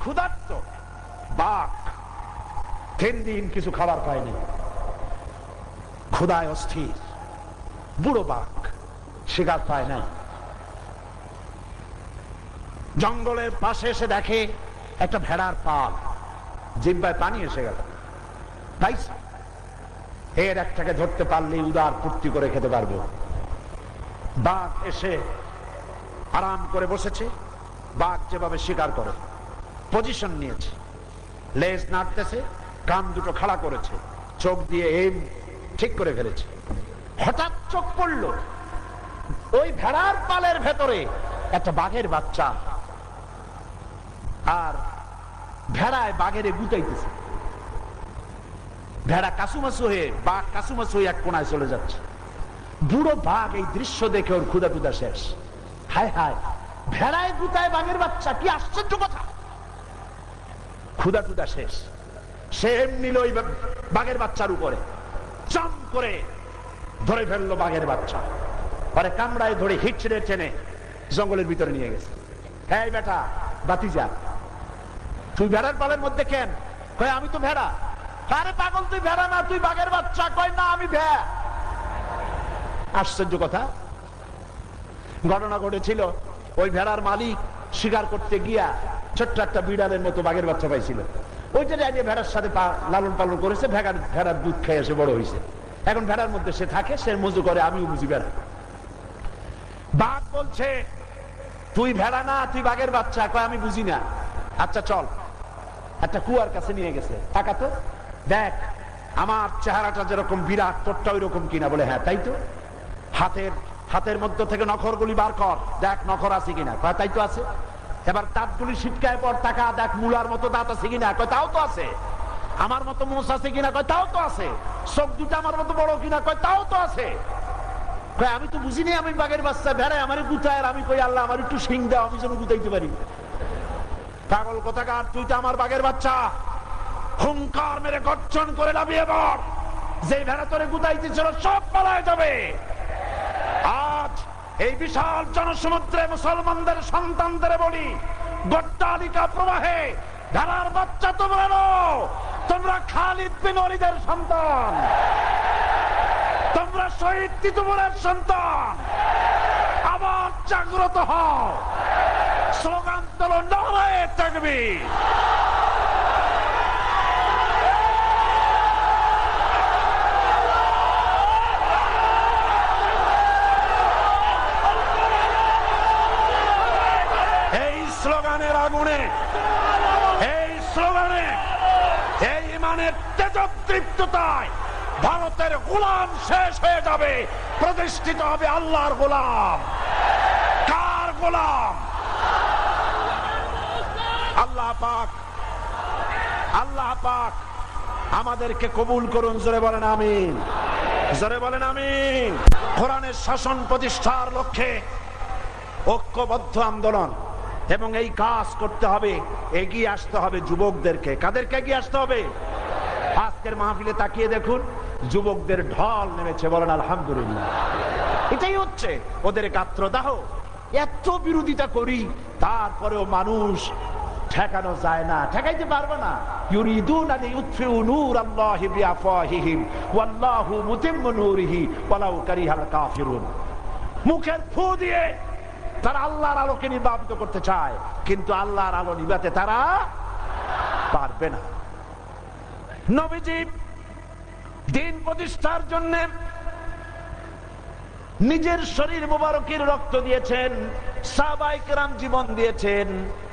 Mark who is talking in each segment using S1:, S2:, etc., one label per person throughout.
S1: ক্ষুধার্ত বাঘ 3 দিন কিছু খাবার পায়নি, ক্ষুধায় অস্থির। বুড়ো বাঘ শিকার পায় নাই। জঙ্গলের পাশে এসে দেখে একটা ভেড়ার পাল, জিহ্বায় পানি এসে গেল। তাই এর একটাকে ধরতে পারলে উদার পূর্তি করে খেতে পারবো। বাঘ এসে আরাম করে বসেছে। বাঘ যেভাবে শিকার করে পজিশন নিয়েছে, লেজ নাড়তেছে, কান দুটো খাড়া করেছে, চোখ দিয়ে এম ঠিক করে ফেলেছে। হঠাৎ চোখ পড়ল ওই ভেড়ার পালের ভেতরে একটা বাঘের বাচ্চা, আর ভেড়ায় বাঘের গুতাইতেছে। ভেড়া কাসুমাসু হয়ে, বাঘ কাসুমাসু হয়ে এক কোনায় চলে যাচ্ছে। বুড়ো বাঘ এই দৃশ্য দেখে ওর ক্ষুধা টুধা শেষ। হায় হায়, ভেড়ায় গুতায় বাঘের বাচ্চা, কি আশ্চর্য কথা। ক্ষুধা টুধা শেষ। সে নিল ওই বাঘের বাচ্চার উপরে, চাম করে ধরে ফেললো বাঘের বাচ্চা। পরে কামড়ায় ধরে হিচড়ে টেনে জঙ্গলের ভিতরে নিয়ে গেছে। এই বেটা বাতিজা, তুই ভেড়ার পালের মধ্যে কেন? কয় আমি তো ভেড়া। আরে পাগল, তুই ভেড়া না, তুই বাঘের বাচ্চা। কয় না, আমি ভেড়া। আশ্চর্য কথা। ঘটনা ঘটেছিল, ওই ভেড়ার মালিক শিকার করতে গিয়া ছোট্ট একটা বিড়ালের মতো বাঘের বাচ্চা পাইছিল। ওইটা নিয়ে ভেড়ার সাথে লালন পালন করেছে। ভেড়ার দুধ খেয়ে এসে বড় হয়েছে। এখন ভেড়ার মধ্যে সে থাকে, সে মজু করে। আমিও বুঝি ভেড়া। বাঘ বলছে তুই ভেড়া না, তুই বাঘের বাচ্চা। কয় আমি বুঝি না। আচ্ছা চল। একটা কুয়ার কাছে নিয়ে গেছে। টাকা তো দেখ, আমার চেহারাটা যেরকম বিরাট, তোরটা ওই রকম কিনা। বলে হ্যাঁ তাই তো। হাতের মধ্যে থেকে নখরগুলি বার কর, দেখ নখর আছে কিনা। কয় তাই তো আছে। এবার দাঁতগুলি ছিটকায় পর টাকা, দেখ মূলার মতো দাঁত আছে কিনা। কয় তাও তো আছে। আমার মতো মোষ আছে কিনা। কয় তাও তো আছে। চোখ দুটা আমার মতো বড় কিনা। কয় তাও তো আছে। কয় আমি তো বুঝিনি আমি বাঘের বাচ্চা। ভেড়ায় আমার গুতায়, আর আমি কই আল্লাহ আমার একটু শিং দাও, আমি যেন গুতাইতে পারি। পাগল কোথাকার, তুই তো আমার বাঘের বাচ্চা। হুঙ্কার মেরে গর্জন করে লাফিয়ে পড়। যে ভেড়া তোরে গুতাইতেছিল সব পালায় যাবে। আজ এই বিশাল জনসমুদ্রে মুসলমানদের সন্তানদের বলি, গট্টালিকা প্রবাহে ভেড়ার বাচ্চা তোমরা নও, তোমরা খালিদ বিন ওয়ালিদের সন্তান, তোমরা শহীদ তিতুমীরের সন্তান। আবার জাগ্রত হও, স্লোগান তোলো, নারায়ে তাকবীর। এই স্লোগানের আগুনে, এই স্লোগানে, এই ইমানের তেজদীপ্ততায় ভারতের গোলাম শেষ হয়ে যাবে, প্রতিষ্ঠিত হবে আল্লাহর গোলাম। কার গোলাম? আল্লাহ পাক। আল্লাহ পাক আমাদেরকে কবুল করুন। জোরে বলেন আমিন, জোরে বলেন আমিন। কোরআনের শাসন প্রতিষ্ঠার লক্ষ্যে ঐক্যবদ্ধ আন্দোলন, এবং এই কাজ করতে হবে। এগিয়ে আসতে হবে যুবকদেরকে। কাদেরকে এগিয়ে আসতে হবে? আজকের মাহফিলে তাকিয়ে দেখুন, যুবকদের ঢল নেমেছে। বলেন আলহামদুলিল্লাহ। এটাই হচ্ছে ওদের গাত্রদাহ। এত বিরোধিতা করি, তারপরেও মানুষ ঠেকানো যায় না, ঠেকাইতে পারবে না। ইউরিদুনা লিইউতফিউ নূরাল্লাহি বিআফওয়াহিহিম ওয়াল্লাহু মুতিম্মু নূরিহি ওয়ালাউ কারিহাল কাফিরুন। মুখের ফু দিয়ে তারা আল্লাহর আলোকে নির্বাপিত করতে চায়, কিন্তু আল্লাহর আলো নিভাতে তারা পারবে না। নবীজি দিন প্রতিষ্ঠার জন্য নিজের শরীর মুবারকের রক্ত দিয়েছেন, সাহাবায়ে কেরাম জীবন দিয়েছেন,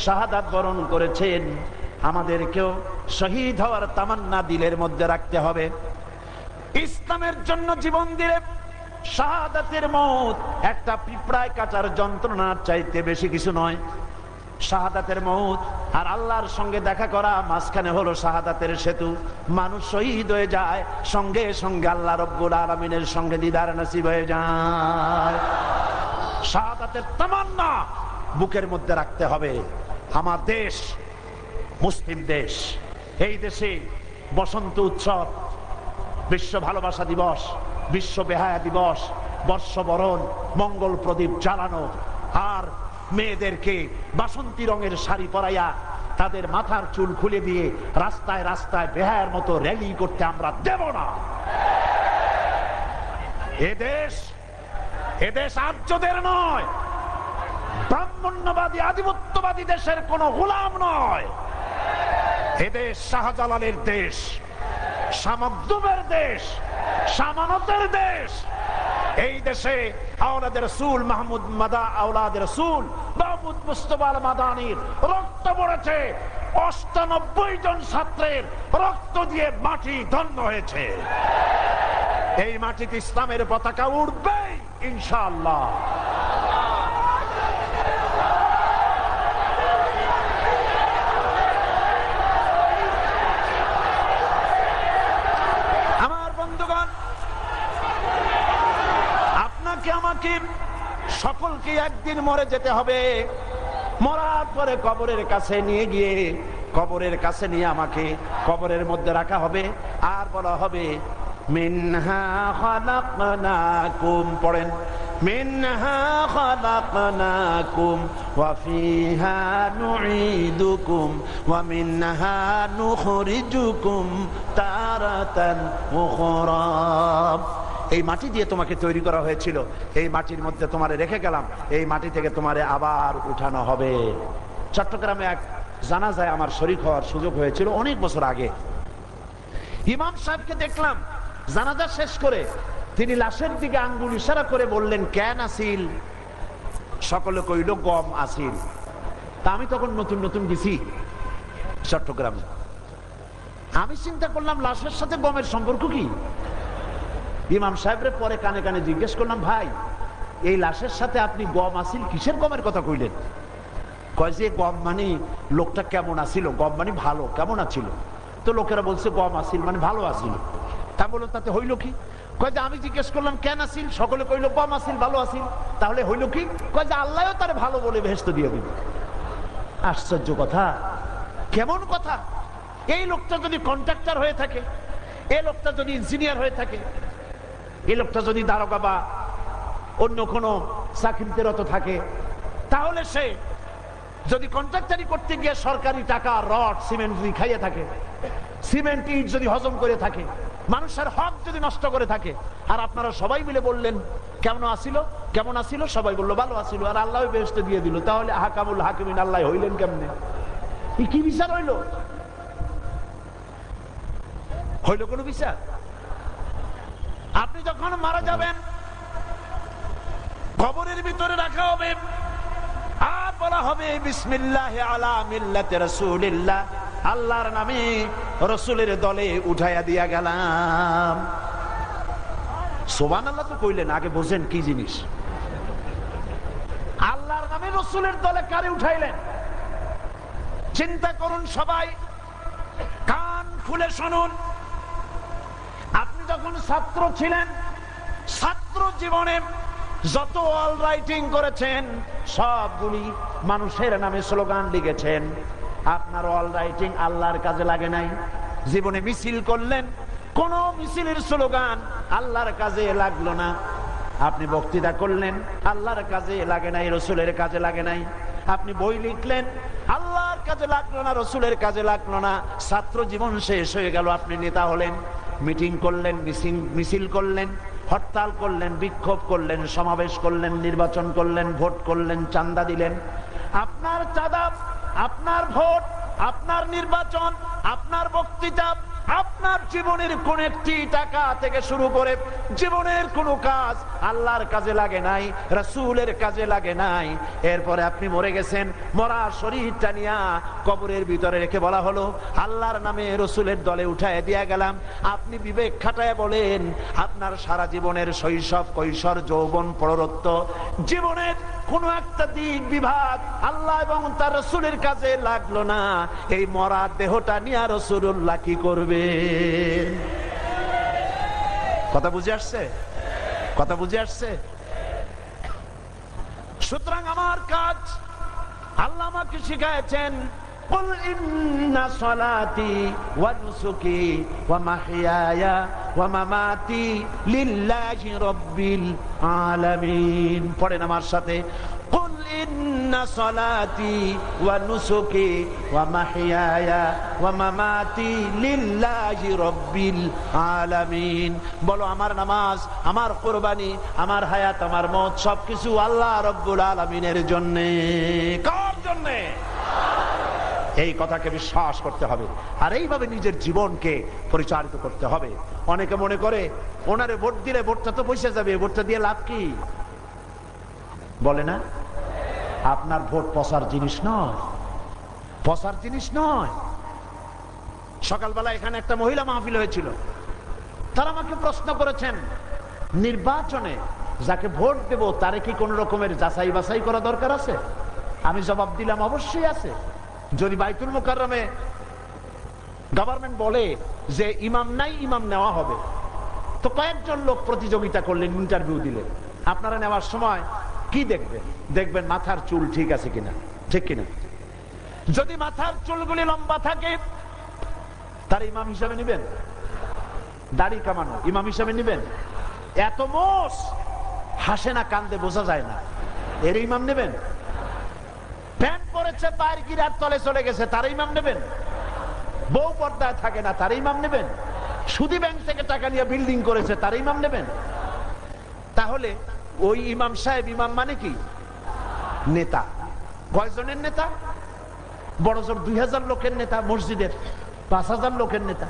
S1: শাহাদাত বরণ করেছেন। আমাদেরকেও শহীদ হওয়ার তামান্না দিলের মধ্যে রাখতে হবে। ইসলামের জন্য জীবন দিলে শাহাদাতের মওত একটা পিঁপড়ায় কাটার যন্ত্রণার চাইতে বেশি কিছু নয়। শাহাদাতের মওত আর আল্লাহর সঙ্গে দেখা করা, মাঝখানে হলো শাহাদাতের সেতু। মানুষ শহীদ হয়ে যায়, সঙ্গে সঙ্গে আল্লাহ রব্বুল আলামিনের সঙ্গে দিদার নসিব হয়ে যায়। শাহাদাতের তামান্না বুকের মধ্যে রাখতে হবে। আমার দেশ মুসলিম দেশ, এই দেশে বসন্ত উৎসব, বিশ্ব ভালোবাসা দিবস, বিশ্ব বেহায়া দিবস, বর্ষবরণ, মঙ্গল প্রদীপ জ্বালানো, আর মেয়েদেরকে বাসন্তী রঙের শাড়ি পরাইয়া তাদের মাথার চুল খুলে দিয়ে রাস্তায় রাস্তায় বেহায়ার মতো র্যালি করতে আমরা দেব না। এদেশ আর্যদের নয়, ব্রাহ্মণ্যবাদী আধিপত্যবাদী দেশের কোন গোলাম নয়। এদেশ শাহজালালের দেশ, সামদ্দুমের দেশ, সামানতের দেশ। এই দেশে আওলাদের রাসূল মাহমুদ আওলাদের রাসূল মাহমুদ মুস্তাফা আল মাদানির রক্ত পড়েছে। ৯৮ জন ছাত্রের রক্ত দিয়ে মাটি ধন্য হয়েছে। এই মাটিতে ইসলামের পতাকা উড়বে ইনশাআল্লাহ। আমার বন্ধুগণ, আপনাকে আমাকে সকলকে একদিন মরে যেতে হবে। মরার পরে কবরের কাছে নিয়ে গিয়ে কবরের কাছে নিয়ে আমাকে কবরের মধ্যে রাখা হবে, আর বলা হবে মিনহা খালাকনাকুম, পড়েন, মিনহা খালাকনাকুম ওয়া ফিহা নুঈদুকুম ওয়া মিনহা নুখরিজুকুম তারাতান উখরা। এই মাটি দিয়ে তোমাকে তৈরি করা হয়েছিল, এই মাটির মধ্যে তোমারে রেখে গেলাম, এই মাটি থেকে তোমারে আবার উঠানো হবে। চট্টগ্রামে এক জানাজায় আমার শরীক হওয়ার সুযোগ হয়েছিল অনেক বছর আগে। ইমাম সাহেবকে দেখলাম জানাজা শেষ করে তিনি লাশের দিকে আঙ্গুল ইশারা করে বললেন, কেন আসিল? সকলে কইল গম আসিল। তা আমি তখন নতুন নতুন গেছি চট্টগ্রামে। আমি চিন্তা করলাম লাশের সাথে গমের সম্পর্ক কি? ইমাম সাহেবরে পরে কানে কানে জিজ্ঞেস করলাম, ভাই এই লাশের সাথে আপনি গম আসিল কিসের গমের কথা কইলেন? কয় যে গম মানে লোকটা কেমন আছিল, গম মানে ভালো, কেমন আছিল? তো লোকেরা বলছে গম আসিল মানে ভালো আছিল। তা বললো তাতে হইল কি? কয় যে আমি জিজ্ঞেস করলাম কেন আসিল, সকলে কইল গম আসিল, ভালো আসিল, তাহলে হইল কি? কয় যে আল্লাহও তার ভালো বলে বেহেশত দিয়ে দিবে। আশ্চর্য কথা, কেমন কথা! এই লোকটা যদি কন্ট্রাক্টর হয়ে থাকে, এই লোকটা যদি ইঞ্জিনিয়ার হয়ে থাকে, এই লোকটা যদি দারোগা বা অন্য কোনো চাকরিতে রত থাকে, তাহলে সে যদি কন্ট্রাক্টারি করতে গিয়ে সরকারি টাকা রড সিমেন্ট যদি খাইয়ে থাকে, সিমেন্ট ইট যদি হজম করে থাকে, মানুষের হক যদি নষ্ট করে থাকে, আর আপনারা সবাই মিলে বললেন কেমন আসিল, কেমন আসিল, সবাই বললো ভালো আসিল, আর আল্লাহ বেহেশত দিয়ে দিল, তাহলে হাকামুল হাকিমিন আল্লাহ হইলেন কেমনে? কি বিচার হইল? হইল কোন বিচার? আপনি যখন মারা যাবেন কবরের ভিতরে রাখা হবে, আর বলা হবে বিসমিল্লাহ আলা মিল্লাতি রাসূলিল্লাহ, আল্লাহর নামে রাসূলের দলে উঠাইয়া দিয়া গেলাম। সুবহানাল্লাহ তো কইলেন, আগে বোঝেন কি জিনিস। আল্লাহর নামে রাসূলের দলে কারে উঠাইলেন? চিন্তা করুন সবাই, কান খুলে শুনুন। আপনি যখন ছাত্র ছিলেন, ছাত্র জীবনে যত অল রাইটিং করেছেন সবগুলি মানুষের নামে স্লোগান লিখেছেন। আপনার অল রাইটিং আল্লাহর কাজে লাগে নাই। জীবনে মিছিল করলেন, কোন মিছিলের স্লোগান আল্লাহর কাজে লাগলো না। আপনি বক্তৃতা করলেন, আল্লাহর কাজে লাগে নাই, রসুলের কাজে লাগে নাই। আপনি বই লিখলেন, আল্লাহর কাজে লাগলো না, রসুলের কাজে লাগলো না। ছাত্র জীবন শেষ হয়ে গেল, আপনি নেতা হলেন, মিটিং করলেন, মিছিল করলেন, হরতাল করলেন, বিক্ষোভ করলেন, সমাবেশ করলেন, নির্বাচন করলেন, ভোট করলেন, চাঁদা দিলেন। আপনার চাঁদা, আপনার ভোট, আপনার নির্বাচন, আপনার বক্তৃতা, আপনার জীবনের কোন একটি টাকা থেকে শুরু করে জীবনের কোন কাজ আল্লাহর কাজে লাগে নাই, রাসূলের কাজে লাগে নাই। এরপরে আপনি মরে গেছেন, মরা শরীরটা নিয়া কবরের ভিতরে রেখে বলা হলো আল্লাহর নামে রাসূলের দলে উঠায় দিয়া গেলাম। আপনি বিবেক খাটায় বলেন, আপনার সারা জীবনের শৈশব, কৈশোর, যৌবন, প্রৌঢ়ত্ব, জীবনের কোন একটা দিক বিভাগ আল্লাহ এবং তার রাসূলের কাজে লাগলো না। এই মরা দেহটা নিয়ে রাসূলুল্লাহ কি করবে? কথা বুঝে আসছে? কথা বুঝে আসছে? সুতরাং আমার কাজ আল্লাহ আমাকে শিখাচ্ছেন, কুল ইন্না সলাতি ওয়া নুসুকি ওয়া মাহইয়ায়া ওয়া মামাতি লিল্লাহি রাব্বিল আলামিন। পড়েন আমার সাথে, কুল ইন্না ইন্না সলাতি ওয়া নুসুকি ওয়া মাহইয়ায়া ওয়া মামাতি লিল্লাহি রাব্বিল আলামিন। বলো আমার নামাজ, আমার কুরবানি, আমার হায়াত, আমার মওত সবকিছু আল্লাহ রাব্বুল আলামিনের জন্য। কার জন্য? এই কথাকে বিশ্বাস করতে হবে, আর এইভাবে নিজের জীবনকে পরিচালিত করতে হবে। অনেকে মনে করে ওনারে ভোট দিলে ভোটটা তো পয়সা যাবে, ভোটটা দিয়ে লাভ কি? বলে না, আপনার ভোট পচার জিনিস নয়, পচার জিনিস নয়। সকালবেলা এখানে একটা মহিলা মাহফিল হয়েছিল, তারা আমাকে প্রশ্ন করেছেন, নির্বাচনে যাকে ভোট দেব তারে কি কোন রকমের যাচাই বাছাই করা দরকার আছে? আমি জবাব দিলাম, অবশ্যই আছে। যদি বাইতুল মুকাররমে গভর্নমেন্ট বলে যে ইমাম নাই, ইমাম নেওয়া হবে, তো কয়েকজন লোক প্রতিযোগিতা করলেন, ইন্টারভিউ দিলেন, আপনারা নেওয়ার সময় কি দেখবেন? দেখবেন মাথার চুল ঠিক আছে কিনা, ঠিক কিনা। যদি মাথার চুলগুলি লম্বা থাকে তার ইমাম হিসাবে নেবেন? দাড়ি কামানো ইমাম হিসাবে নেবেন? এত মোষ, হাসে না কান্দে বোঝা যায় না, এর ইমাম নেবেন? প্যান্ট পরেছে পায়ের গিরার তলে চলে গেছে, তার ইমাম নেবেন? বউ পর্দায় থাকে না, তার ইমাম নেবেন? সুদী ব্যাংক থেকে টাকা নিয়ে বিল্ডিং করেছে, তার ইমাম নেবেন? তাহলে ওই ইমাম সাহেব ইমাম মানে কি? নেতা। কয়জনের নেতা? বড় জোর 2000 লোকের নেতা, মসজিদের 5000 লোকের নেতা।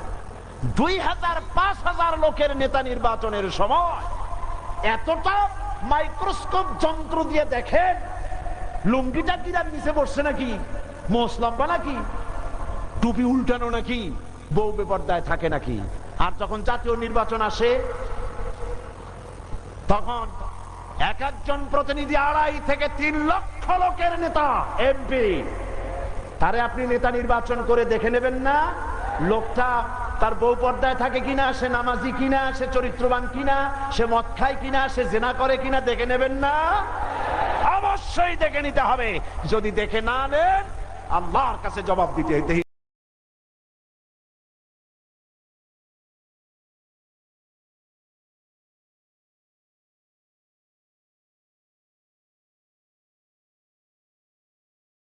S1: 2000-5000 লোকের নেতা নির্বাচনের সময় এতটা মাইক্রোস্কোপ যন্ত্র দিয়ে দেখেন লুঙ্গিটা কিরার নিচে বসছে নাকি, মোষ লম্বা নাকি, টুপি উল্টানো নাকি, বউ বেপরদায় থাকে নাকি। আর যখন জাতীয় নির্বাচন আসে তখন এক একজন প্রতিনিধি 2.5 থেকে 3 লক্ষ লোকের নেতা, এমপি, তারে আপনি নেতা নির্বাচন করে দেখে নেবেন না লোকটা তার বউ পর্দায় থাকে কিনা, সে নামাজি কিনা, সে চরিত্রবান কিনা, সে মদ খায় কিনা, সে জিনা করে কিনা, দেখে নেবেন না? অবশ্যই দেখে নিতে হবে। যদি দেখে না নেন আল্লাহর কাছে জবাব দিতে